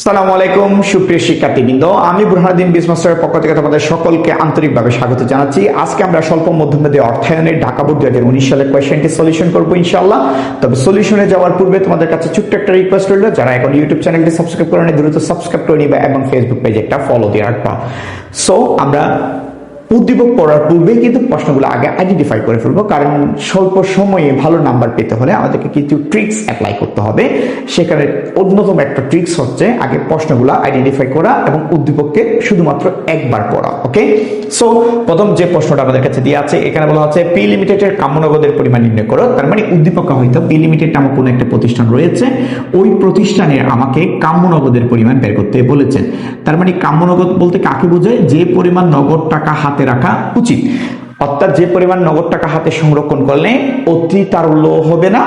সালামু আলাইকুম সুপ্রিয় শিক্ষার্থীবৃন্দ, আমি বুরহানুদ্দিন বিজমাস্টারের পক্ষ থেকে তোমাদের সকলকে আন্তরিকভাবে স্বাগত জানাচ্ছি। আজকে আমরা স্বল্প মধ্যমেয়াদী অর্থায়নের ঢাকা বোর্ড 2019 সালের কোয়েশ্চেনটি সলিউশন করবো ইনশাআল্লাহ। তবে সলিউশনে যাওয়ার পূর্বে তোমাদের কাছে ছোট্ট একটা রিকোয়েস্ট রইল, যারা এখন ইউটিউব চ্যানেলটি সাবস্ক্রাইব করে নেই দ্রুত সাবস্ক্রাইব করে নিবা এবং ফেসবুক পেজে একটা ফলো দিয়ে রাখবা। সো আমরা উদ্দীপক পড়ার পূর্বে কিন্তু প্রশ্নগুলো আগে আইডেন্টিফাই করে ফেলবো, কারণ স্বল্প সময়ে ভালো নাম্বার পেতে হলে আমাদেরকে কিছু ট্রিক্স অ্যাপ্লাই করতে হবে। সেখানে অন্যতম একটা ট্রিক্স হচ্ছে আগে প্রশ্নগুলো আইডেন্টিফাই করা এবং উদ্দীপককে শুধুমাত্র একবার পড়া। ওকে, সো প্রথম যে প্রশ্নটা আমাদের কাছে দিয়ে আছে, এখানে বলা হচ্ছে পি লিমিটেডের কাম্য নগদের পরিমাণ নির্ণয় করো। তার মানে উদ্দীপকে হয়তো পি লিমিটেড নামক কোনো একটা প্রতিষ্ঠান রয়েছে, ওই প্রতিষ্ঠানের আমাকে কাম্য নগদের পরিমাণ বের করতে বলেছেন। তার মানে কাম্য নগদ বলতে কাকে বোঝায়? যে পরিমাণ নগদ টাকা হাতে রাখা উচিত, অর্থাৎ যে পরিমাণ নগদ টাকা হাতে সংরক্ষণ করলে অতি তারল্য হবে না,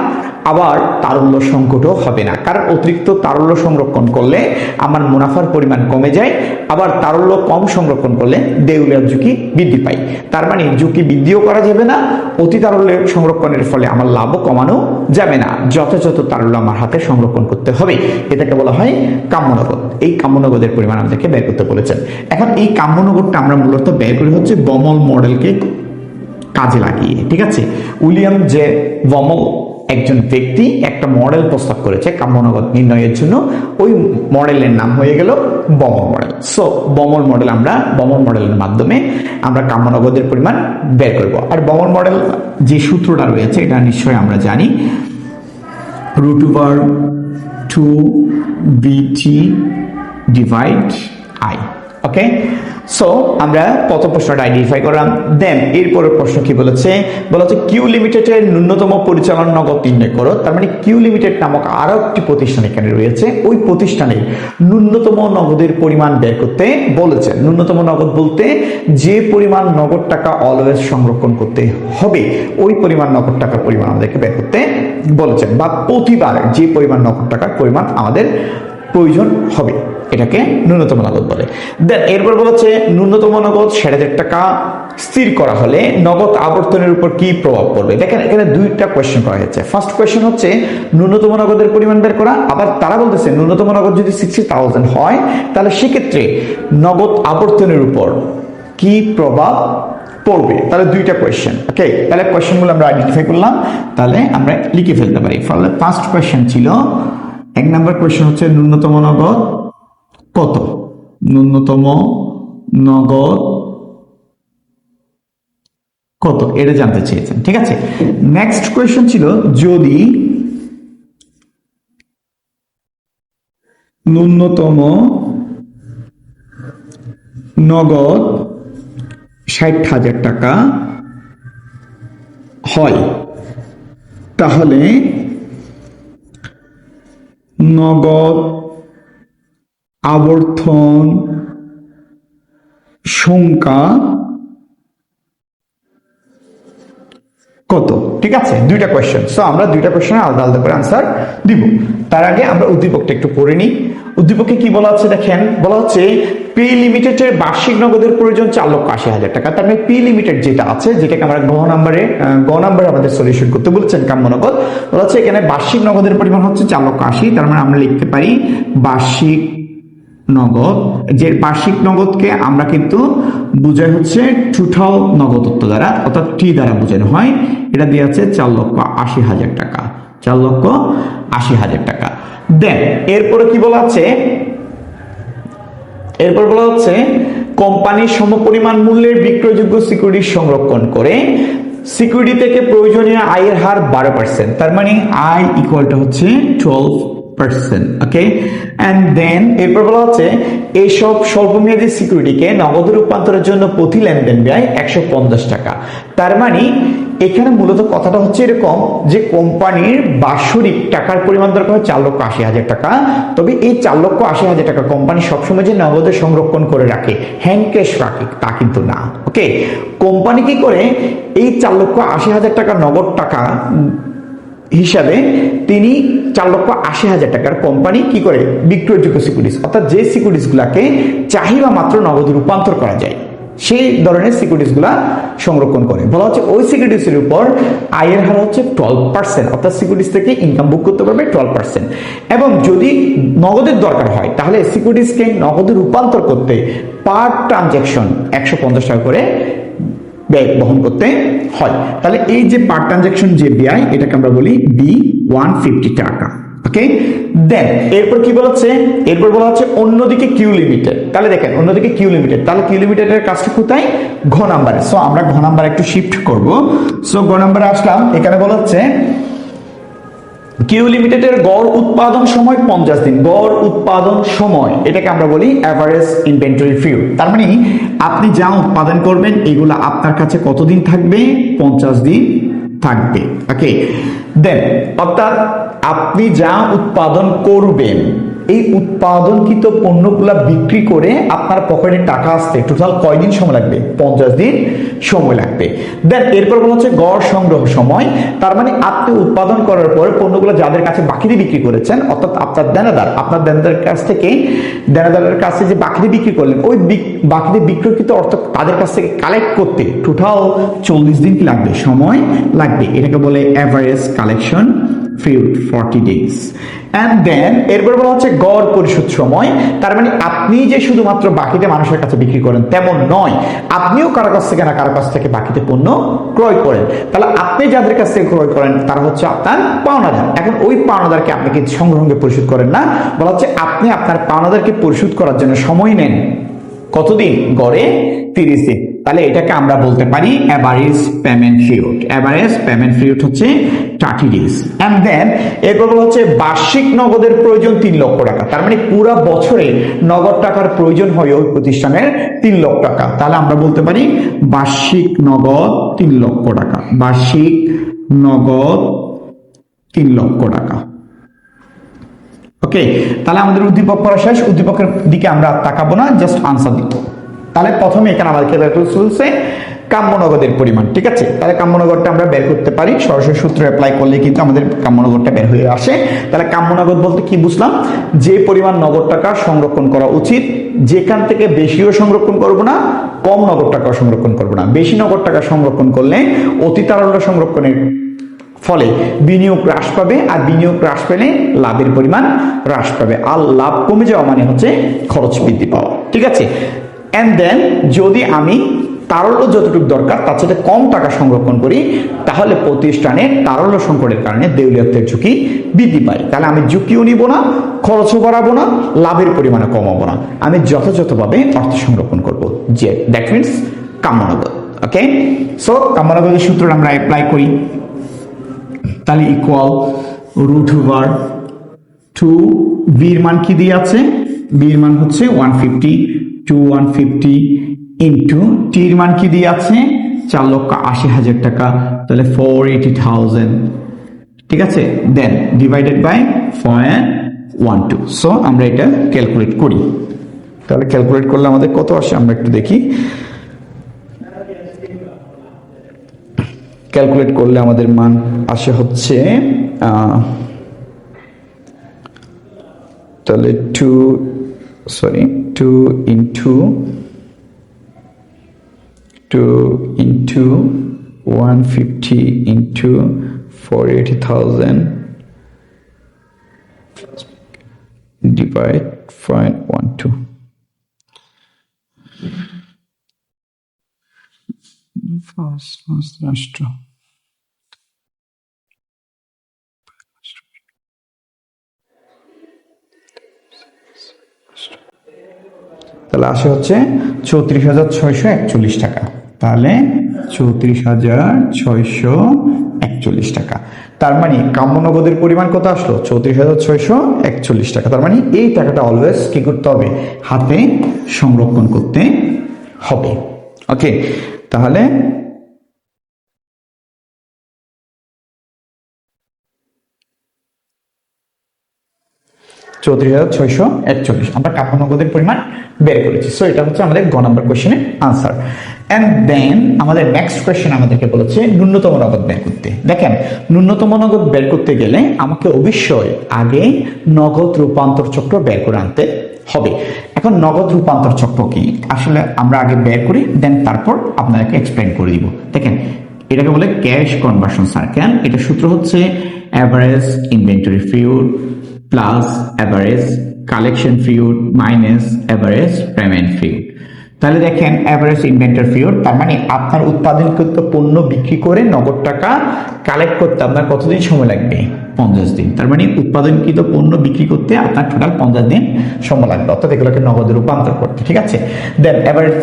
আবার তারল্য সংকটও হবে না। কারণ অতিরিক্ত তারল্য সংরক্ষণ করলে আমার মুনাফার পরিমাণ কমে যায়, আবার তারল্য কম সংরক্ষণ করলে দেউলিয়ার ঝুঁকি বৃদ্ধি পায়। তার মানে ঝুঁকি বৃদ্ধিও করা যাবে না, অতি তারল্য সংরক্ষণের ফলে আমার লাভও কমানো যাবে না। যথাযথ তারল্য আমার হাতে সংরক্ষণ করতে হবে, এটাকে বলা হয় কাম্য নগদ। এই কাম্য নগদের পরিমাণ আমাদেরকে বের করতে বলেছেন। এখন এই কাম্য নগদটা আমরা মূলত বের করি হচ্ছে বমল মডেলকে কাজে লাগিয়ে। ঠিক আছে, উইলিয়াম জে বমল একজন ব্যক্তি একটা মডেল প্রস্তাব করেছে কাম্য নগদ নির্ণয়ের জন্য। ওই মডেলের নাম হয়ে গেল বমল মডেল। সো বমল মডেলের মাধ্যমে আমরা কাম্য নগদের পরিমাণ বের করব। আর বমল মডেল যে সূত্রটা রয়েছে এটা নিশ্চয়ই আমরা জানি, √2BT divide I। Okay, so আমরা প্রথম প্রশ্নটা আইডেন্টিফাই করলাম। দেন এরপরের প্রশ্ন কি বলেছে? কিউ লিমিটেডের ন্যূনতম পরিচালন নগদ নির্ণয় করো। তার মানে কিউ লিমিটেড নামক আরো একটি প্রতিষ্ঠান এখানে রয়েছে, ওই প্রতিষ্ঠানের ন্যূনতম নগদের পরিমাণ বের করতে বলেছেন। ন্যূনতম নগদ বলতে যে পরিমাণ নগদ টাকা অলওয়েজ সংরক্ষণ করতে হবে, ওই পরিমাণ নগদ টাকার পরিমাণ আমাদেরকে বের করতে বলেছেন, বা প্রতিবার যে পরিমাণ নগদ টাকার পরিমাণ আমাদের প্রয়োজন হবে, এটাকে ন্যূনতম নগদ বলে। দেন এরপর বলেছে ন্যূনতম নগদ ৬০০০ টাকা স্থির করা হলে নগদ আবর্তনের উপর কি প্রভাব পড়বে। দেখেন এখানে দুইটা কোয়েশ্চেন করা হয়েছে। ফার্স্ট কোয়েশ্চেন হচ্ছে ন্যূনতম নগদের পরিমাণ বের করা, আবার তারা বলতেছে ন্যূনতম নগদ যদি 60,000 হয় তাহলে সেক্ষেত্রে নগদ আবর্তনের উপর কি প্রভাব পড়বে। তাহলে দুইটা কোয়েশ্চেন। ওকে, তাহলে কোয়েশ্চেনগুলো আমরা আইডেন্টিফাই করলাম, তাহলে আমরা লিখে ফেলতে পারি। ফলে ফার্স্ট কোয়েশ্চেন ছিল, 1 নম্বর কোয়েশ্চেন হচ্ছে ন্যূনতম নগদ কত, ন্যূনতম নগদ কত এটা জানতে চেয়েছেন। ঠিক আছে, নেক্সট কোয়েশ্চেন ছিল যদি ন্যূনতম নগদ ৬০,০০০ টাকা হয় তাহলে নগদ আবর্তন সংখ্যা কত। ঠিক আছে, দুইটা কোয়েশ্চেন। সো আমরা দুইটা কোয়েশ্চেন আলাদা আলাদা করে আনসার দিব। তার আগে আমরা উদ্দীপকটা একটু পড়ে নিই। উদ্দীপকে কি বলা হচ্ছে দেখেন, বলা হচ্ছে পি লিমিটেডের বার্ষিক নগদের প্রয়োজন 4,80,000 টাকা। তার মানে পি লিমিটেড যেটা আছে, যেটাকে আমরা গ নাম্বারে আমাদের সলিউশন করতে বলেছেন কাম্য নগদ, বলা হচ্ছে এখানে বার্ষিক নগদের পরিমাণ হচ্ছে 4,80,000। তার মানে আমরা লিখতে পারি বার্ষিক নগদ, যে বার্ষিক নগদকে আমরা কিন্তু বুঝাই হচ্ছে টোটাল নগদত্ব দ্বারা, অর্থাৎ টি দ্বারা বোঝানো হয়। এটা দিয়ে আছে 4,80,000 টাকা, 4,80,000 টাকা। দেন এরপরে কি বলা আছে, এরপর বলা হচ্ছে কোম্পানির সমপরিমাণ মূল্যের বিক্রয়যোগ্য সিকিউরিটি সংরক্ষণ করে সিকিউরিটি থেকে প্রয়োজনীয় আয়ের হার 12%। তার মানে আয় ইকুয়াল টু হচ্ছে 12%। ওকে, এন্ড দেন এরপর বলা হচ্ছে এইসব স্বল্পমেয়াদী সিকিউরিটিকে নগদ রূপান্তরের জন্য প্রতি লেনদেন ব্যয় 150 টাকা। তার মানে এখানে মূলত কথাটা হচ্ছে এরকম যে কোম্পানির বাৎসরিক টাকার পরিমাণ দরকার হয় 4,80,000 টাকা। তবে এই 4,80,000 টাকা কোম্পানি সবসময় যে নগদে সংরক্ষণ করে রাখে, হ্যান্ড ক্যাশ রাখে, তা কিন্তু না। ওকে, কোম্পানি কি করে এই 4,80,000 টাকা নগদ টাকা হিসাবে তিনি 4,80,000 টাকার কোম্পানি কি করে বিক্রয়যোগ্য সিকিউরিটিজ, অর্থাৎ যে সিকিউরিটিজ গুলাকে চাহিদা মাত্র নগদ রূপান্তর করা যায়, সেই ধরনের সিকিউরিটিসগুলা সংরক্ষণ করে। বলা হচ্ছে ওই সিকিউরিটিসের উপর আয়ের হার হচ্ছে 12%, অর্থাৎ সিকিউরিটিস থেকে ইনকাম বুক করতে পারবে 12%। এবং যদি নগদের দরকার হয় তাহলে সিকিউরিটিসকে নগদে রূপান্তর করতে পার ট্রানজ্যাকশন 150 টাকা করে ব্যয় বহন করতে হয়। তাহলে এই যে পার ট্রানজ্যাকশন যে ব্যয়, এটাকে আমরা বলি B150 টাকা। ওকে, দেন এরপর কি বলা হচ্ছে, এরপর বলা হচ্ছে অন্যদিকে কিউ লিমিটেড। তাহলে দেখেন অন্যদিকে কিউ লিমিটেড, তাহলে কিউ লিমিটেডের কাজটা কোথায়, ঘ নাম্বারে। সো আমরা ঘ নাম্বার একটু শিফট করব। সো ঘ নাম্বারে আসলাম, এখানে বলা হচ্ছে কিউ লিমিটেডের গড় উৎপাদন সময় 50 দিন। গড় উৎপাদন সময়, এটাকে আমরা বলি এভারেজ ইনভেন্টরি পিরিয়ড। তার মানে আপনি যা উৎপাদন করবেন এগুলো আপনার কাছে কতদিন থাকবে, 50 দিন থাকবে। ওকে, দেন অর্থাৎ আপনি যা উৎপাদন করবেন এই উৎপাদনকৃত পণ্যগুলা বিক্রি করে আপনার পকেটে টাকা আসতে টোটাল কয়দিন সময় লাগবে, 50 দিন সময় লাগবে। দেন এরপর বলা হচ্ছে গড় সংগ্রহ সময়। তার মানে আপনি উৎপাদন করার পর পণ্যগুলো যাদের কাছে বাকিতে বিক্রি করেছেন, অর্থাৎ আপনার দেনাদারের কাছ থেকে, দেনাদারের কাছে যে বাকিতে বিক্রি করলেন ওই বাকিতে বিক্রিকৃত অর্থ তাদের কাছ থেকে কালেক্ট করতে টোটাল 40 দিন কি লাগবে, সময় লাগবে। এটাকে বলে average collection period 40 days। And then এরপর বলা হচ্ছে গড় পরিশোধ সময়। তার মানে আপনি যে শুধুমাত্র বাকিতে মানুষের কাছে বিক্রি করেন তেমন নয়, আপনিও কারো কাছ থেকে না কারো কাছ থেকে বাকিতে পণ্য ক্রয় করেন। তাহলে আপনি যাদের কাছ থেকে ক্রয় করেন তারা হচ্ছে আপনার পাওনাদার। এখন ওই পাওনাদারকে আপনি কি সঙ্গে সঙ্গে পরিশোধ করেন না, বলা হচ্ছে আপনি আপনার পাওনাদারকে পরিশোধ করার জন্য সময় নেন কতদিন, গড়ে 30 দিন। তাহলে এটাকে আমরা বলতে পারি average payment period. Average payment period হচ্ছে 30 days। এন্ড দেন এরপর হচ্ছে বার্ষিক নগদের প্রয়োজন 3 লক্ষ টাকা। তার মানে পুরো বছরে নগদ টাকার প্রয়োজন হয় ওই প্রতিষ্ঠানের 3 লক্ষ টাকা। তাহলে আমরা বলতে পারি বার্ষিক নগদ 3 লক্ষ টাকা। বার্ষিক নগদ 3 লক্ষ টাকা। ওকে, তাহলে আমাদের উদ্দীপক পড়া শেষ। উদ্দীপকের দিকে আমরা তাকাবো না, জাস্ট আনসার দিব। তাহলে প্রথমে এখানে আমাদেরকে বলছে কাম্য নগদের পরিমাণ। ঠিক আছে, তাহলে কাম্য নগদটা আমরা বের করতে পারি, সরাসরি সূত্র অ্যাপ্লাই করলে কিন্তু আমাদের কাম্য নগদটা বের হয়ে আসে। তাহলে কাম্য নগদ বলতে কি বুঝলাম, যে পরিমাণ নগদ টাকা সংরক্ষণ করা উচিত, যেখান থেকে বেশিও সংরক্ষণ করব না, কম নগদ টাকা সংরক্ষণ করব না। বেশি নগদ টাকা সংরক্ষণ করলে অতি তারল্য সংরক্ষণের ফলে বিনিয়োগ হ্রাস পাবে, আর বিনিয়োগ হ্রাস পেলে লাভের পরিমাণ হ্রাস পাবে, আর লাভ কমে যাওয়া মানে হচ্ছে খরচ বৃদ্ধি পাওয়া। ঠিক আছে, এন্ড দেন যদি আমি তারল্য যতটুকু দরকার তার সাথে কম টাকা সংরক্ষণ করি তাহলে প্রতিষ্ঠানের তারল্য সংকটের কারণে দেউলিয়াত্বের ঝুঁকি বৃদ্ধি পায়। তাহলে আমি ঝুঁকিও নিব না, খরচও বাড়াবো না, লাভের পরিমাণও কমাবো না, আমি যথাযথভাবে অর্থ সংরক্ষণ করব, যে দ্যাট মিনস কাম্যনগদ। ওকে, সো কাম্যনগদের সূত্র আমরা অ্যাপ্লাই করি। তাহলে ইকুয়াল √2 বির মান কি দিয়ে আছে, বির মান হচ্ছে 150 to 150 ইন্টু টির মান কি দিয়ে আছে 4,80,000 টাকা, তাহলে 480,000। ঠিক আছে, দেন ডিভাইডেড বাই 0.12। সো আমরা এটা ক্যালকুলেট করি। তাহলে ক্যালকুলেট করলে আমাদের কত আসে আমরা একটু দেখি। ক্যালকুলেট করলে আমাদের মান আসে হচ্ছে তাহলে 2 into 150 into 480,000 divide 0.12. রাষ্ট্র তাহলে আসে হচ্ছে 34,641 টাকা। তাহলে 34,641 টাকা। তার মানে কাম্য নগদের পরিমাণ কত আসলো, 34,641 টাকা। তার মানে এই টাকাটা অলওয়েজ কি করতে হবে, হাতে সংরক্ষণ করতে হবে। ওকে, তাহলে আমরা কাম্য নগদের পরিমাণ বের করেছি। সো এটা হচ্ছে আমাদের গ নাম্বার কোশ্চেনের আনসার। এন্ড দেন আমাদের নেক্সট কোশ্চেন আমাদেরকে বলেছে ন্যূনতম নগদ বের করতে। দেখেন, ন্যূনতম নগদ বের করতে গেলে আমাকে অবশ্যই আগে নগদ রূপান্তর চক্র বের করে আনতে হবে। এখন নগদ রূপান্তর চক্র কি আসলে আমরা আগে বের করি, দেন তারপর আপনাদেরকে এক্সপ্লেন করে দিব। দেখেন এটাকে বলে ক্যাশ কনভার্সন সার্কেল। এটা সূত্র হচ্ছে average inventory period plus average collection period minus average payment period. তাহলে দেখেন অ্যাভারেজ ইনভেন্টরি পিরিয়ড, তার মানে আপনার উৎপাদনকৃত পণ্য বিক্রি করে নগদ টাকা কালেক্ট করতে আপনার কতদিন সময় লাগবে? 50 দিন। তার মানে উৎপাদনকৃত পণ্য বিক্রি করতে আপনার টোটাল 50 দিন সময় লাগবে, অর্থাৎ এগুলোকে নগদে রূপান্তর করতে। ঠিক আছে, দেন অ্যাভারেজ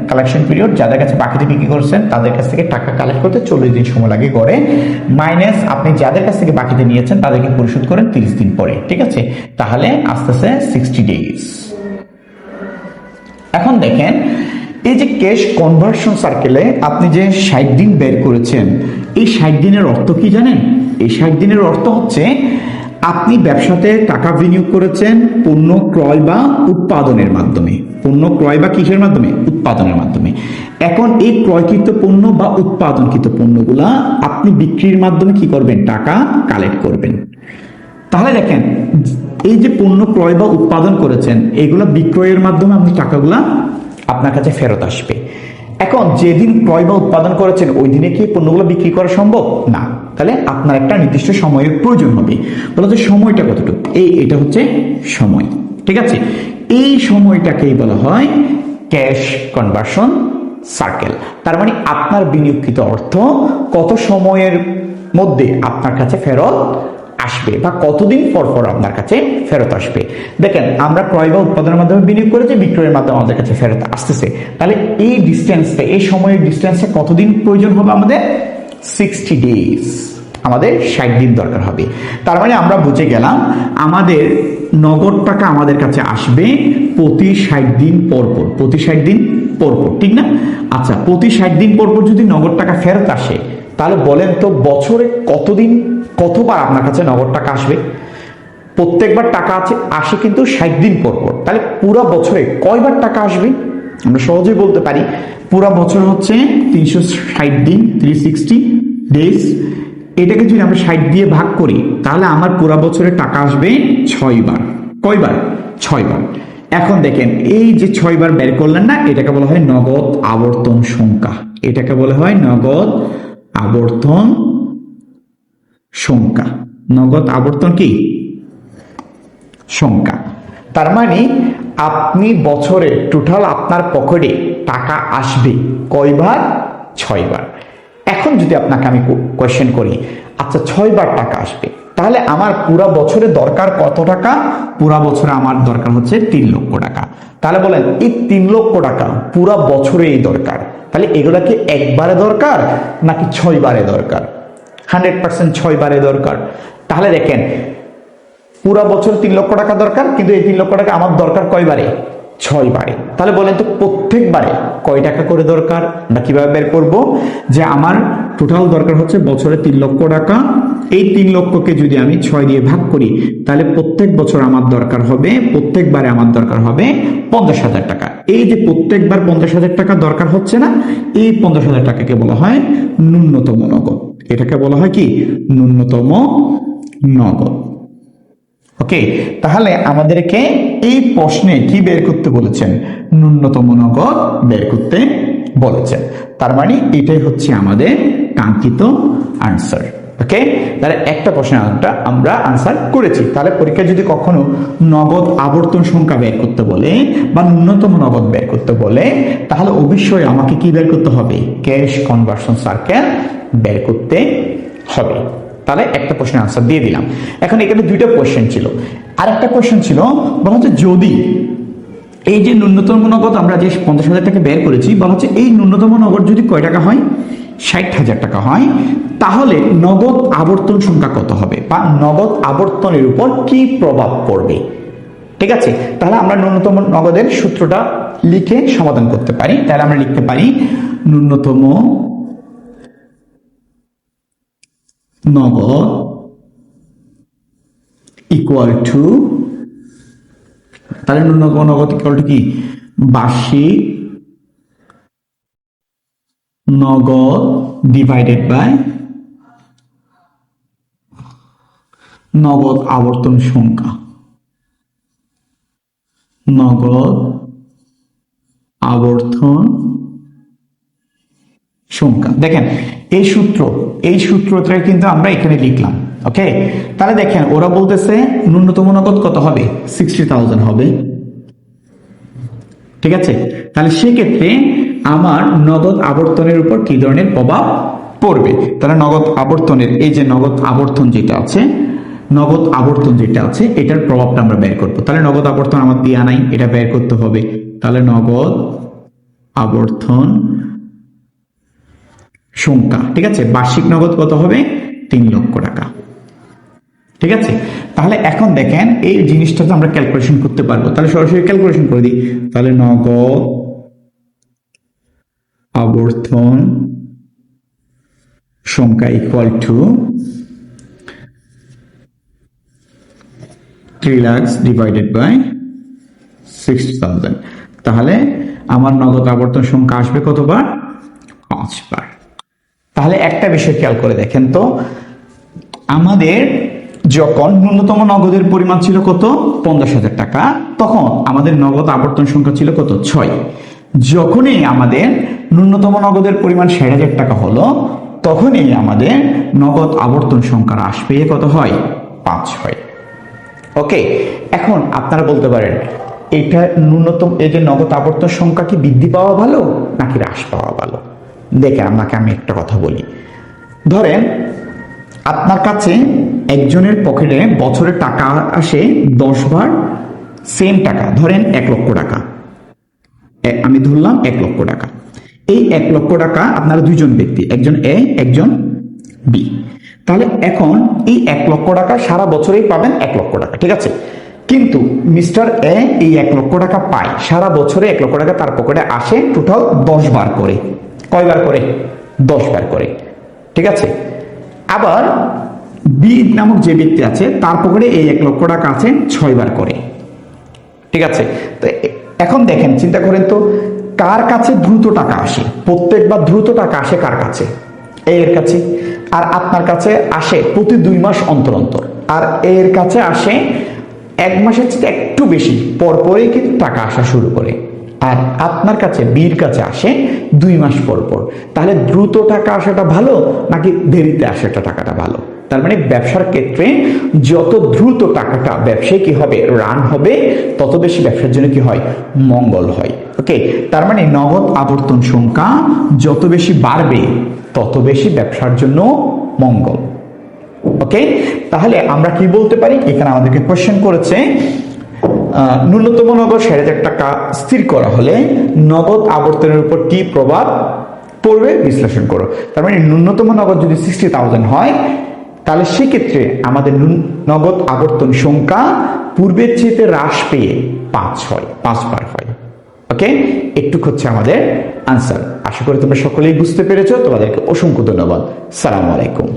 কালেকশন পিরিয়ড, যাদের কাছে বাকিতে বিক্রি করছেন তাদের কাছ থেকে টাকা কালেক্ট করতে 40 দিন সময় লাগে গড়ে, মাইনাস আপনি যাদের কাছ থেকে বাকিতে নিয়েছেন তাদেরকে পরিশোধ করেন 30 দিন পরে। ঠিক আছে, তাহলে আসতেছে 60 ডেজ। এখন দেখেন এই যে ক্যাশ কনভার্সন সার্কেলে আপনি যে 60 দিন বের করেছেন, এই 60 দিনের অর্থ কি জানেন? এই 60 দিনের অর্থ হচ্ছে আপনি ব্যবসাতে টাকা বিনিয়োগ করেছেন পণ্য ক্রয় বা উৎপাদনের মাধ্যমে। পণ্য ক্রয় বা কিসের মাধ্যমে? উৎপাদনের মাধ্যমে। এখন এই ক্রয়কৃত পণ্য বা উৎপাদনকৃত পণ্যগুলা আপনি বিক্রির মাধ্যমে কি করবেন? টাকা কালেক্ট করবেন। তাহলে দেখেন এই যে পণ্য ক্রয় বা উৎপাদন করেছেন এগুলো বিক্রয়ের মাধ্যমে আপনি টাকাগুলা আপনার কাছে ফেরত আসবে। এখন যেদিন ক্রয় বা উৎপাদন করেছেন ওই দিনে কি পণ্যগুলো বিক্রি করা সম্ভব না, তাহলে আপনার একটা নির্দিষ্ট সময়ের প্রয়োজন হবে। বলা যে সময়টা কতটুকু? এটা হচ্ছে সময়। ঠিক আছে, এই সময়টাকেই বলা হয় ক্যাশ কনভার্সন সার্কেল। তার মানে আপনার বিনিয়োগকৃত অর্থ কত সময়ের মধ্যে আপনার কাছে ফেরত আসবে বা কতদিন পর পর আপনার কাছে ফেরত আসবে। দেখেন আমরা ক্রয় বা উৎপাদনের মাধ্যমে বিনিয়োগ করেছি, বিক্রয়ের মাধ্যমে আমাদের কাছে ফেরত আসতেছে। তাহলে এই ডিস্টেন্সটা, এই সময়ের ডিস্টেন্সে কতদিন প্রয়োজন হবে? আমাদের 60 ডেজ, আমাদের 60 দিন দরকার হবে। তার মানে আমরা বুঝে গেলাম আমাদের নগদ টাকা আমাদের কাছে আসবে প্রতি 60 দিন পর পর। প্রতি 60 দিন পর পর, ঠিক না? আচ্ছা, প্রতি 60 দিন পর পর যদি নগদ টাকা ফেরত আসে তাহলে বলেন তো বছরে কতবার আপনার কাছে নগদ টাকা আসবে? প্রত্যেকবার টাকা আসে কিন্তু 60 দিন পর পর। তাহলে পুরো বছরে কয়বার টাকা আসবে? আমরা সহজেই বলতে পারি পুরো বছর হচ্ছে 360 দিন, 360 ডেজ। এটাকে যদি আমরা 60 দিয়ে ভাগ করি তাহলে আমার পুরো বছরে টাকা আসবে 6 বার। কয়বার? 6 বার। এখন দেখেন এই যে 6 বার বের করলেন না, এটাকে বলা হয় নগদ আবর্তন সংখ্যা। এটাকে বলা হয় নগদ আবর্তন সংখ্যা। নগদ আবর্তন কি? সংখ্যা। তার মানে আপনি বছরে টোটাল আপনার পকেটে টাকা আসবে কয়বার? 6 বার। এখন যদি আপনাকে আমি কোয়েশ্চেন করি, আচ্ছা 6 বার টাকা আসবে, তাহলে আমার পুরা বছরে দরকার কত টাকা? পুরা বছরে আমার দরকার হচ্ছে 3 লক্ষ টাকা। তাহলে বলেন এই 3 লক্ষ টাকা পুরা বছরেই দরকার, তাহলে এগুলা কি একবারে দরকার নাকি 6 বারে দরকার? 100% 6 বারে দরকার। তাহলে দেখেন পুরা বছর 3 লক্ষ টাকা দরকার, কিন্তু এই 3 লক্ষ টাকা আমার দরকার কয়বারে? 6 বারে। তাহলে বলেন তো প্রত্যেকবারে কয় টাকা করে দরকার? আমরা কিভাবে বের করব যে আমার টোটাল দরকার হচ্ছে বছরে 3 লক্ষ টাকা। এই 3 লক্ষকে যদি আমি 6 দিয়ে ভাগ করি তাহলে প্রত্যেক বছর আমার দরকার হবে, প্রত্যেকবারে আমার দরকার হবে 50,000 টাকা। এই যে প্রত্যেকবার 50,000 টাকা দরকার হচ্ছে না, এই 50,000 টাকাকে বলা হয় ন্যূনতম নগদ। এটাকে বলা হয় কি? ন্যূনতম নগদ। ওকে, তাহলে আমাদেরকে এই প্রশ্নে কি বের করতে বলেছেন? ন্যূনতম নগদ বের করতে বলেছেন। তার মানে এটাই হচ্ছে আমাদের কাঙ্ক্ষিত আনসার। ওকে, তাহলে একটা প্রশ্নের আমরা আনসার করেছি। তাহলে পরীক্ষায় যদি কখনো নগদ আবর্তন সংখ্যা বের করতে বলে বা ন্যূনতম নগদ বের করতে বলে তাহলে অবশ্যই আমাকে কি বের করতে হবে? ক্যাশ কনভার্সন সার্কেল বের করতে হবে। তাহলে একটা প্রশ্নের আনসার দিয়ে দিলাম। এখন এখানে দুইটা কোয়েশ্চেন ছিল। আর একটা কোয়েশ্চেন ছিল বলা হচ্ছে যদি এই যে ন্যূনতম নগদ আমরা যে 50,000 টাকা বের করেছি, বলা হচ্ছে এই ন্যূনতম নগদ যদি কয় টাকা হয়? 60,000 টাকা হয়, তাহলে নগদ আবর্তন সংখ্যা কত হবে বা নগদ আবর্তনের উপর কি প্রভাব পড়বে? ঠিক আছে, তাহলে আমরা ন্যূনতম নগদের সূত্রটা লিখে সমাধান করতে পারি। তাহলে আমরা লিখতে পারি ন্যূনতম নগদ ইকুয়াল টু, তাহলে ন্যূনতম নগদ ইকুয়াল টু কি? বার্ষিক নগদ ডিভাইডেড বাই নগদ আবর্তন সংখ্যা। নগদ আবর্তন সংখ্যা। দেখেন এই সূত্রটা কিন্তু আমরা এখানে লিখলাম। ওকে, তাহলে দেখেন ওরা বলতেছে ন্যূনতম নগদ কত হবে, 60,000 হবে। ঠিক আছে, তাহলে সেক্ষেত্রে আমার নগদ আবর্তনের উপর কি ধরনের প্রভাব পড়বে? তাহলে নগদ আবর্তনের এই যে নগদ আবর্তন যেটা আছে, এটার প্রভাবটা আমরা বের করবো। তাহলে নগদ আবর্তন আমার দেয়া নাই, এটা বের করতে হবে। তাহলে নগদ আবর্তন সংখ্যা, ঠিক আছে, বার্ষিক নগদ কত হবে, 3 লক্ষ টাকা। ঠিক আছে, তাহলে এখন দেখেন এই জিনিসটা তো আমরা ক্যালকুলেশন করতে পারবো। তাহলে সরাসরি ক্যালকুলেশন করে দিই। তাহলে নগদ আবর্তন সংখ্যা equal to 3 lakh divided by 60,000। তাহলে আমার নগদ আবর্তন সংখ্যা আসবে কতবার, 5 বার। তাহলে একটা বিষয় খেয়াল করে দেখেন তো, আমাদের যখন ন্যূনতম নগদের পরিমাণ ছিল কত, 50,000 টাকা, তখন আমাদের নগদ আবর্তন সংখ্যা ছিল কত, 6। যখনই আমাদের ন্যূনতম নগদের পরিমাণ 60,000 টাকা হলো, তখনই আমাদের নগদ আবর্তন সংখ্যা হ্রাস পেয়ে কত হয়, 5 হয়। ওকে, এখন আপনারা বলতে পারেন এটা ন্যূনতম, এই যে নগদ আবর্তন সংখ্যা কি বৃদ্ধি পাওয়া ভালো নাকি হ্রাস পাওয়া ভালো? দেখেন আপনাকে আমি একটা কথা বলি। ধরেন আপনার কাছে একজনের পকেটে বছরে টাকা আসে 10 বার সেম টাকা, ধরেন 1 লক্ষ টাকা, আমি ধরলাম 1 লক্ষ টাকা। এই 1 লক্ষ টাকা আপনারা দুইজন ব্যক্তি, একজন এ একজন বি। তাহলে এখন এই 1 লক্ষ টাকা সারা বছরেই পাবেন 1 লক্ষ টাকা, ঠিক আছে। কিন্তু মিস্টার এ এই 1 লক্ষ টাকা পায় সারা বছরে, 1 লক্ষ টাকা তার পকেটে আসে টোটাল 10 বার করে। কয়বার করে, 10 বার করে, ঠিক আছে। আবার বি নামক যে ব্যক্তি আছে তার পকেটে এই 1 লক্ষ টাকা আছে 6 বার করে, ঠিক আছে। তো এখন দেখেন, চিন্তা করেন তো, কার কাছে দ্রুত টাকা আসে? প্রত্যেকবার দ্রুত টাকা আসে কার কাছে, এর কাছে। আর আপনার কাছে আসে প্রতি 2 মাস অন্তর অন্তর, আর এর কাছে আসে 1 মাসের চেয়ে একটু বেশি পরপরই কিন্তু টাকা আসা শুরু করে। আর আপনার কাছে বির কাছে আসে 2 মাস পর পর। তাহলে দ্রুত টাকা আসাটা ভালো নাকি দেরিতে আসাটা টাকাটা ভালো? তার মানে ব্যবসার ক্ষেত্রে যত দ্রুত টাকাটা ব্যবসায় কি হবে, রান হবে, তত বেশি ব্যবসার জন্য কি হয়, মঙ্গল হয়। ওকে, তার মানে নগদ আবর্তন সংখ্যা যত বেশি বাড়বে তত বেশি ব্যবসার জন্য মঙ্গল। ওকে, তাহলে আমরা কি বলতে পারি, এখানে আমাদেরকে কোশ্চেন করেছে ন্যূনতম নগদ 60,000 টাকা স্থির করা হলে নগদ আবর্তনের উপর কি প্রভাব পড়বে বিশ্লেষণ করো। তার মানে ন্যূনতম নগদ যদি 60,000 হয়, তাহলে সেক্ষেত্রে আমাদের নগদ আবর্তন সংখ্যা পূর্বের চেয়ে হ্রাস পেয়ে 5 বার হয়। ওকে, একটু হচ্ছে আমাদের আনসার। আশা করি তোমরা সকলেই বুঝতে পেরেছো। তোমাদেরকে অসংখ্য ধন্যবাদ। সালামু আলাইকুম।